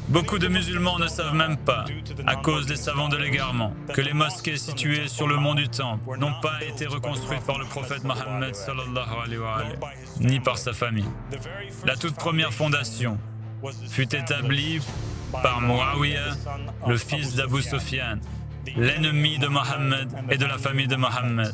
Beaucoup de musulmans ne savent même pas, à cause des savants de l'égarement, que les mosquées situées sur le mont du Temple n'ont pas été reconstruites par le prophète Mohammed sallallahu alayhi wa alayhi, ni par sa famille. La toute première fondation fut établie par Muawiyah, le fils d'Abu Sufyan, l'ennemi de Mohammed et de la famille de Mohammed.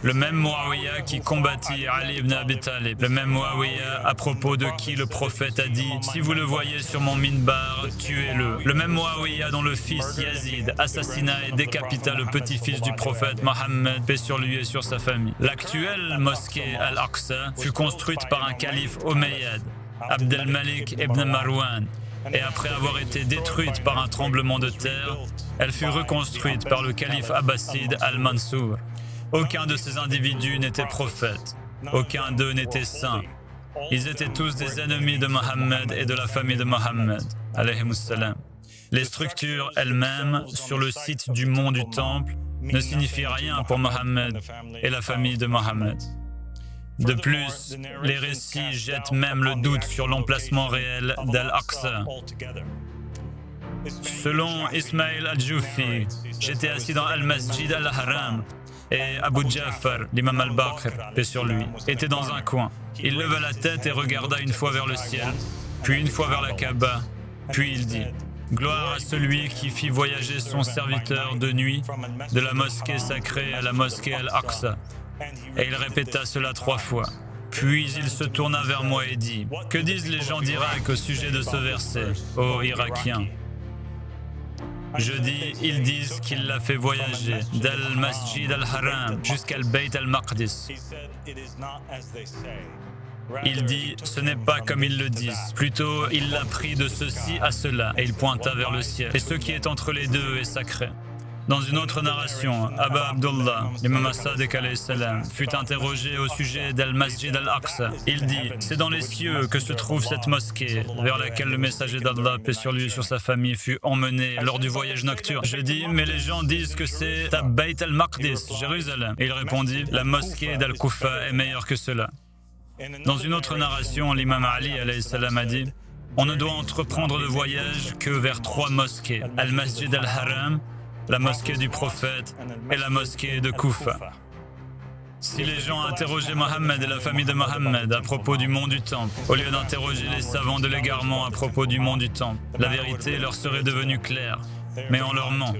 Le même Muawiyah qui combattit Ali ibn Abi Talib, le même Muawiyah à propos de qui le prophète a dit « Si vous le voyez sur mon minbar, tuez-le ». Le même Muawiyah dont le fils Yazid assassina et décapita le petit-fils du prophète Mohammed, paix sur lui et sur sa famille. L'actuelle mosquée Al-Aqsa fut construite par un calife Omeyyade, Abd al-Malik ibn Marwan, et après avoir été détruite par un tremblement de terre, elle fut reconstruite par le calife abbasside Al-Mansour. Aucun de ces individus n'était prophète, aucun d'eux n'était saint. Ils étaient tous des ennemis de Mohammed et de la famille de Mohammed, alayhimus salam. Les structures elles-mêmes, sur le site du mont du Temple, ne signifient rien pour Mohammed et la famille de Mohammed. De plus, les récits jettent même le doute sur l'emplacement réel d'Al-Aqsa. Selon Ismail al-Jufi, j'étais assis dans Al-Masjid al-Haram et Abu Ja'far, l'imam al-Baqir, paix sur lui, était dans un coin. Il leva la tête et regarda une fois vers le ciel, puis une fois vers la Kaaba, puis il dit « Gloire à celui qui fit voyager son serviteur de nuit de la mosquée sacrée à la mosquée Al-Aqsa. » Et il répéta cela 3 fois. Puis il se tourna vers moi et dit « Que disent les gens d'Irak au sujet de ce verset, ô Irakiens ?» Je dis, ils disent qu'il l'a fait voyager d'Al-Masjid al-Haram jusqu'à Al-Bayt al-Maqdis. Il dit, ce n'est pas comme ils le disent, plutôt il l'a pris de ceci à cela, et il pointa vers le ciel. Et ce qui est entre les deux est sacré. Dans une autre narration, Aba Abdullah, l'imam as-Sadiq alayhi salam, fut interrogé au sujet d'Al-Masjid al-Aqsa. Il dit, c'est dans les cieux que se trouve cette mosquée, vers laquelle le messager d'Allah, paix sur lui et sur sa famille, fut emmené lors du voyage nocturne. Je dis, mais les gens disent que c'est Bayt al-Maqdis, Jérusalem. Et il répondit, la mosquée d'Al-Kufa est meilleure que cela. Dans une autre narration, l'imam Ali alayhi salam a dit, on ne doit entreprendre le voyage que vers 3 mosquées, Al-Masjid al-Haram, la mosquée du prophète et la mosquée de Koufa. Si les gens interrogeaient Mohammed et la famille de Mohammed à propos du mont du Temple, au lieu d'interroger les savants de l'égarement à propos du mont du Temple, la vérité leur serait devenue claire, mais on leur ment.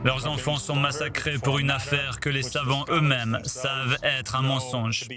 Leurs enfants sont massacrés pour une affaire que les savants eux-mêmes savent être un mensonge.